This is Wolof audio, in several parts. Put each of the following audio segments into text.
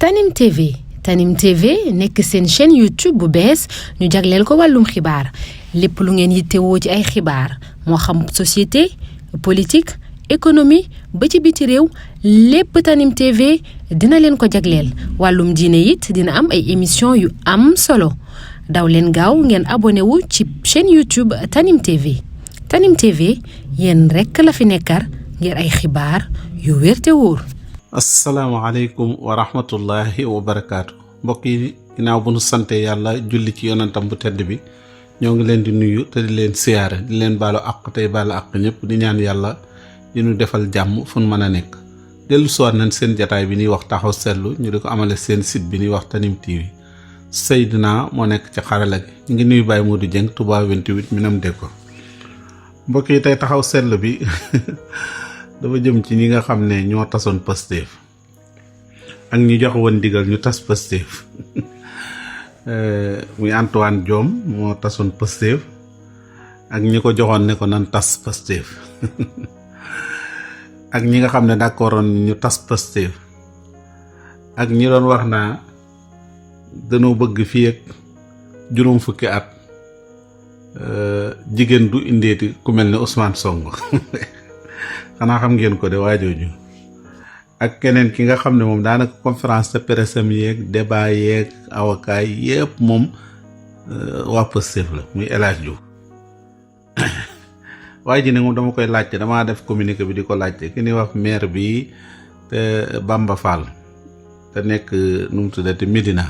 Tanim TV Tanim TV nekk seen chaîne YouTube bu bees ñu jagleel ko wàllum xibaar lépp lu ngeen yittewoo ci ay xibaar moo xam société politique économie ba ci biti réew lépp Tanim TV dina leen ko jagleel wàllum diine it dina am ay émission yu am solo daw leen gaaw ngeen abonné wu ci chaîne YouTube Tanim TV Tanim TV yéen rekk la fi nekkar ngir ay xibaar yu wér te wóor. asalaamaaleykum wa rahmatullahi wa barakaatu mbokk yi ginnaaw bu nu sante yàlla julli ci yonentam bu tedd bi ñoo ngi leen di nuyu te di leen siyaare di leen baalu àq tey baalu àq ñëpp di ñaan yàlla di nu defal jàmm fu nu mën a nekk dellu soir nañ seen jataay bi ñuy wax taxaw seetlu ñu di ko amale seen site bi ñuy wax Tanim TV Seydina moo nekk ci xarala gi ñu ngi nuyu Baye Modou Dieng Touba 28 minam dégg ko mbokk yi tey taxaw seetlu bi dafa jëm ci ñi nga xam ne ñoo tasoon Pastef ak ñi jox woon ndigal ñu tas Pastef muy Antoine Diome moo tasoon Pastef ak ñi ko joxoon ne ko nan tas Pastef ak ñi nga xam ne d'accordoon ñu tas Pastef ak ñi doon wax naa dañoo bëgg fii ak juróom fukki at jigéen du indeeti ku mel ne Ousmane Sonko xanaa xam ngeen ko de waajooju ak keneen ki nga xam ne moom daanaka conférence de presse am yeeg débat yeeg avocat yépp moom waa Pastef la muy El Hadj Diouf waaye ji ne moom dama koy laajte damaa def communiqué bi di ko laajte ki ni wax maire bi te Bamba Fall te nekk nu mu tuddati Médina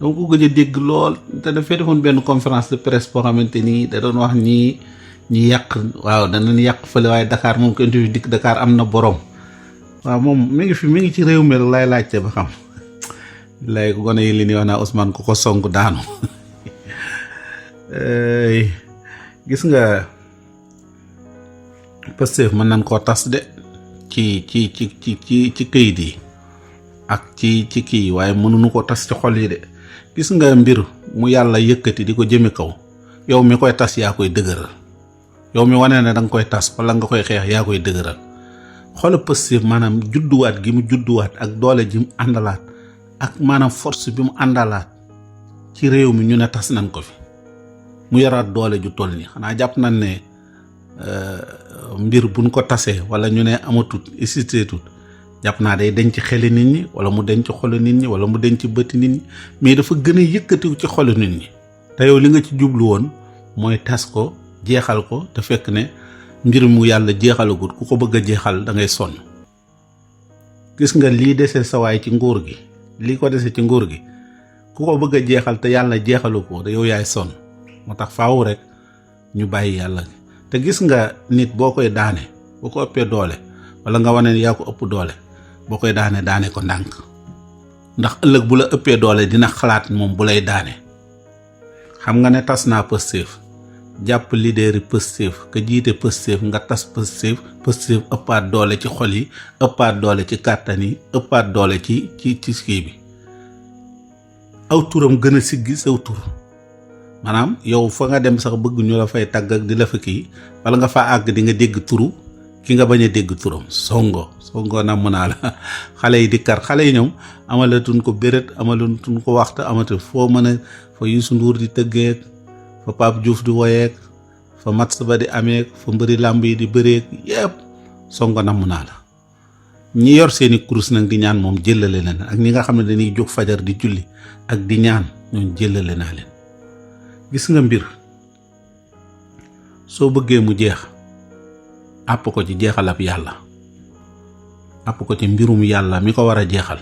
dama ko gëj a dégg lool te dafay defoon benn conférence de presse boo xamante nii da doon wax ñi yàq waaw danañ yàq fële waaye Dakar moom ko interview dikk Dakar am na borom waaw moom mi ngi ci réew mi lay laajte ba xam lay gone yi li ñuy wax naa Ousmane ku ko song daanu gis nga Pastef mën nañ koo tas de ci këyit yi ak ci kii waaye mënuñu ko tas ci xol yi de gis nga mbir mu yàlla yëkkati di ko jëme kaw yow mi koy tas yaa koy dëgëral yow mi wane ne danga koy tas wala nga koy xeex yaa koy dëgëral xoola Pastef maanaam judduwaat gi mu judduwaat ak doole ji mu àndalaat ak maanaam force bi mu àndalaat ci réew mi ñu ne tas nañ ko fi mu yaraat doole ju toll ni xanaa jàpp nañ ne mbir buñ ko tasee wala ñu ne amatut existeetut jàpp naa day denc xeli nit ñi wala mu denc xolu nit ñi wala mu denc bëti nit ñi mais dafa gën a yëkkatiw ci xolu nit ñi te yow li nga ci jublu woon mooy tas ko jeexal ko te fekk ne mbir mu yàlla jeexalagut ku ko bëgg a jeexal da ngay sonn gis nga lii dese sa waay ci nguur gi lii ko dese ci nguur gi ku ko bëgg a jeexal te yàlla jeexalu ko da yow yaay sonn moo tax faaw rek ñu bàyyi yàlla te gis nga nit boo koy daane boo ko ëppee doole wala nga wane yaa ko ëpp doole boo koy daane ko ndànk ndax ëllëg bu la ëppee doole dina xalaat moom bu lay daane xam nga ne tas naa Pastef jàpp leader Pastef ka jiite Pastef nga tas Pastef ëppaat doole ci xol yi ëppaat doole ci kàttan yi ëppaat doole ci kii bi aw turam gën a siggi saw tur maanaam yow fa nga dem sax bëgg ñu la fay tàgg ak di la fa kii wala nga fa àgg di nga dégg turu ki nga bañ a dégg turam songo na mën naa la xale yi di kar xale yi ñoom amalatuñ ko béret amalatuñ ko waxta amatu foo mën a fa Youssou Ndour di tëggeek fa Pape Diouf di woyeek fa match ba di ameek fa mbëri làmb yi di bëreek yépp songo na mën naa la ñi yor seeni kurus nag di ñaan moom jëlale leen ak ñi nga xam ne dañuy jóg fajar di julli ak di ñaan ñoom jëlale naa leen gis nga mbir soo bëggee mu jeex àpp ko ci jeexalab yàlla àpp ko ci mbirum yàlla mi ko war a jeexal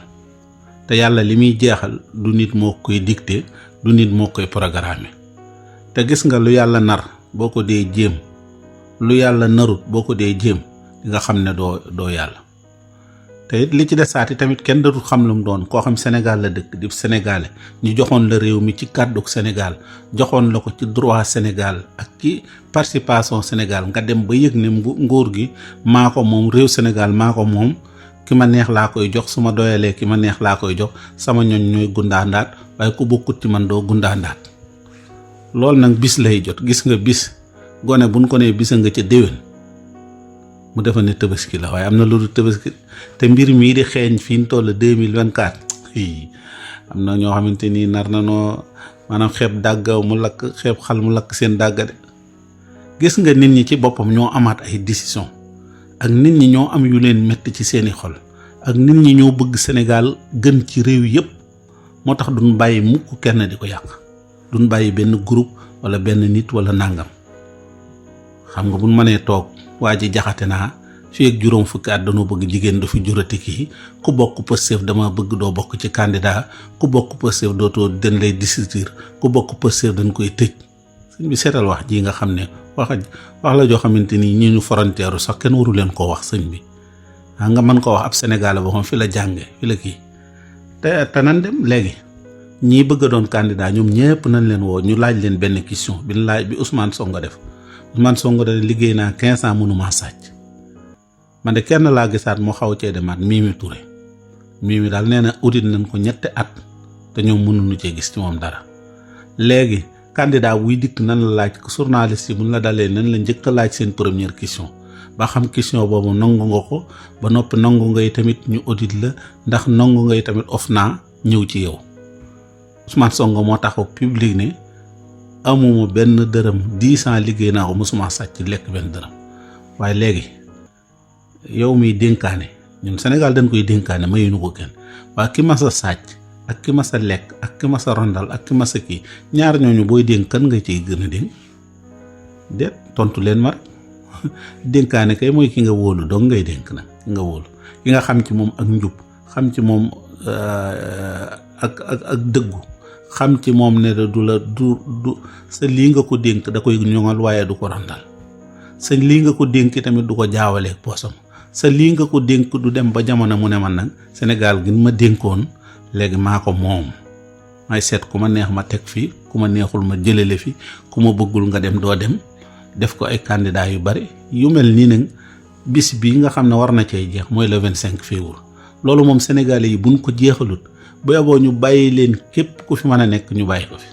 te yàlla li muy jeexal du nit moo koy dicté du nit moo koy programme te gis nga lu yàlla nar boo ko dee jéem lu yàlla narut boo ko dee jéem di nga xam ne doo yàlla te it li ci desaati tamit kenn dootul xam lu mu doon koo xam Sénégal la dëkk di sénégalais ñu joxoon la réew mi ci kàdduk Sénégal joxoon la ko ci droit Sénégal ak ci participation Sénégal nga dem ba yëg ne nguur gi maa ko moom réew Sénégal maa ko moom ki ma neex laa koy jox su ma doyalee ki ma neex laa koy jox sama ñoñ ñooy gundaandaat waaye ku bokkut ci man doo gundaandaat loolu nag bis lay jot gis nga bis gone buñ ko nee bisa nga ca déwén mu defa ne tabaski la waaye am na loolu tabaski te mbir mii di xeeñ fi ñu toll 2024 am na ñoo xamante ni nar na noo maanaam xeeb dàggaw mu lakk xeeb xal mu lakk seen dàgga de gis nga nit ñi ci boppam ñoo amaat ay décision ak nit ñi ñoo am yu leen metti ci seeni xol ak nit ñi ñoo bëgg Sénégal gën ci réew yépp moo tax duñ bàyyi mukk kenn di ko yàq duñ bàyyi benn groupe wala benn nit wala nàngam xam nga buñ mënee toog waa ji jaxate naa fii ak juróom fukki at dañoo bëgg jigéen du fi jurati kii ku bokk Pastef dama bëgg doo bokk ci candidat ku bokk Pastef dootoo dañ lay dissoudre ku bokk Pastef dañ koy tëj sëñ bi seetal wax ji nga xam ne wax la joo xamante ni ñi ñu frontière sax kenn waru leen koo wax sëñ bi nga mën ko wax ab Sénégal boo xam fi la jànge fi la kii te nan dem léegi ñii bëgg a doon candidat ñoom ñëpp nañ leen woo ñu laaj leen benn question bi Ousmane Sonko def Ousmane Sonko def liggéey naa 15 ans mënumaa sàcc man de kenn laa gisaat moo xaw cee demaat Mimi Touré Mimi daal nee na audit nañ ko 3 at te ñoom mënuñu cee gis ci moom dara léegi candidat buy dikk nan la laaj journaliste yi mun la dalee nan la njëkk a laaj seen première question ba xam question boobu nangu nga ko ba noppi nangu ngay tamit ñu audit la ndax nangu ngay tamit OFNA ñëw ci yow Ousmane Sonko moo taxaw public ne amuma benn dërëm 10 ans liggéey naa ko mosuma sàcc lekk benn dërëm waaye léegi yow miy dénkaane ñun Sénégal dañ koy dénkaane mayuñu ko kenn waaye ki mas a sàcc ak ki mas a lekk ak ki mas a rondal ak ki mas a kii ñaar ñooñu booy dénk kan nga ciy gën a dénk déet tontu leen ma rek dénkaane kay mooy ki nga wóolu dong ngay dénk nag ki nga wóolu ki nga xam ci moom ak njub xam ci moom ak dëggu xam ci moom ne du sa lii nga ko dénk da koy ñoŋal waaye du ko rondal sa lii nga ko dénk tamit du ko jaawaleeg poosam sa lii nga ko dénk du dem ba jamono mu ne man nag Sénégal gi ma dénkoon léegi maa ko moom may seet ku ma neex ma teg fii ku ma neexul ma jëlele fi ku ma bëggul nga dem doo dem def ko ay candidat yu bari yu mel nii nag bis bii nga xam ne war na cay jeex mooy le 25 février loolu moom sénégalais yi buñ ko jeexalut bu yeboo ñu bàyyi leen képp ku fi mën a nekk ñu bàyyi ko fi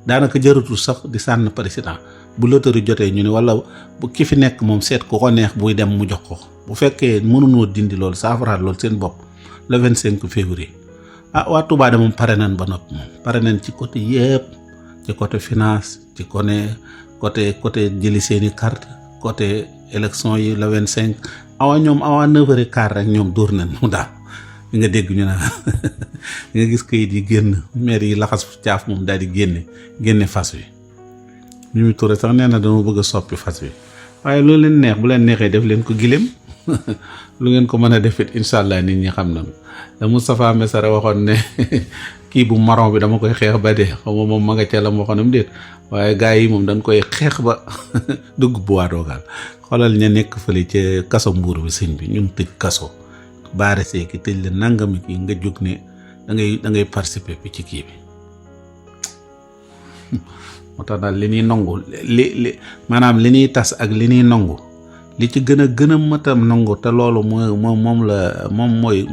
daanaka jëratul sax di sànn président bu loterie jotee ñu ne wala bu ki fi nekk moom seet ku ko neex buy dem mu jox ko bu fekkee mënunoo dindi loolu saafaraat loolu seen bopp le 25 février waa Touba de moom pare nañ ba noppi moom pare nañ ci côté yëpp ci côté finance ci côté jëli seeni carte côté élection yi le 25 ñoom 9h15 rek ñoom dóor nañ mu daal nga dégg ñu naan nga gis kayit yi génn maire yi laxas caaf moom daal di génne fas wi ñu Touré sax nee na dama bëgg a soppi fas wi waaye loolu leen neex bu leen neexee def leen ko gileem lu ngeen ko mën a defit incha allah nit ñi xam nañu la Moustapha Messere waxoon ne kii bu marron bi dama koy xeex ba dee xaw ma moom ma nga ca la ma waxoon am déet waaye gars yi moom dañ koy xeex ba dugg bu waa doogaal xoolal ña nekk fële ca kaso Mbuur bi sëñ bi ñun tëj kaso baare seeki tëj la nangami kii nga jóg ne da ngay participer bi ci kii bi moo tax daal li ñuy nangu li maanaam li ñuy tas ak li ñuy nangu li ci gën a matam nangu te loolu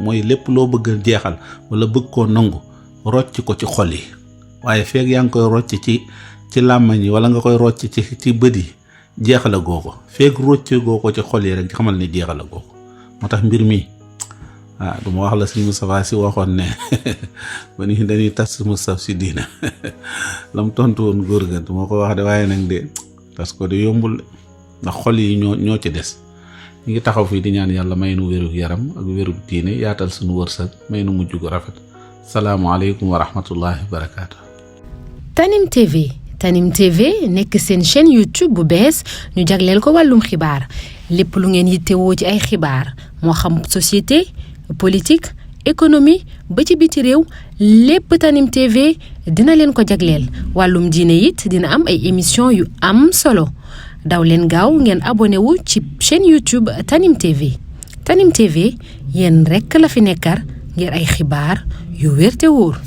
mooy lépp loo bëgg a jeexal wala bëgg koo nangu rocc ko ci xol yi waaye feeg yaa ngi koy rocc ci làmmañ yi wala nga koy rocc ci bët yi jeexala goo ko feeg rocc goo ko ci xol yi rek xamal ni jeexala goo ko moo tax mbir mi du ma wax la sëñ Moustapha Sy waxoon ne ba ni dañuy tas Moustapha Sy diina lam tontu woon góor ga du ma ko wax de waaye nag de parce que de yombul ndax xol yi ñoo ci des ñu ngi taxaw fii di ñaan yàlla may nu wérug yaram ak wérug diine yaatal suñu wërsëg may nu mujj gu rafet salaamualeykum wa rahmatullahi wa barakaatu. Tanim TV nekk seen chaîne YouTube bu bees ñu jagleel ko wàllum xibaar lépp lu ngeen yittewoo ci ay xibaar moo xam société politique économie ba ci biti réew lépp Tanim TV dina leen ko jagleel wàllum diine it dina am ay émission yu am solo daw leen gaaw ngeen abonné wu ci chaîne YouTube Tanim TV yéen rekk la fi nekkar ngir ay xibaar yu wér te wóor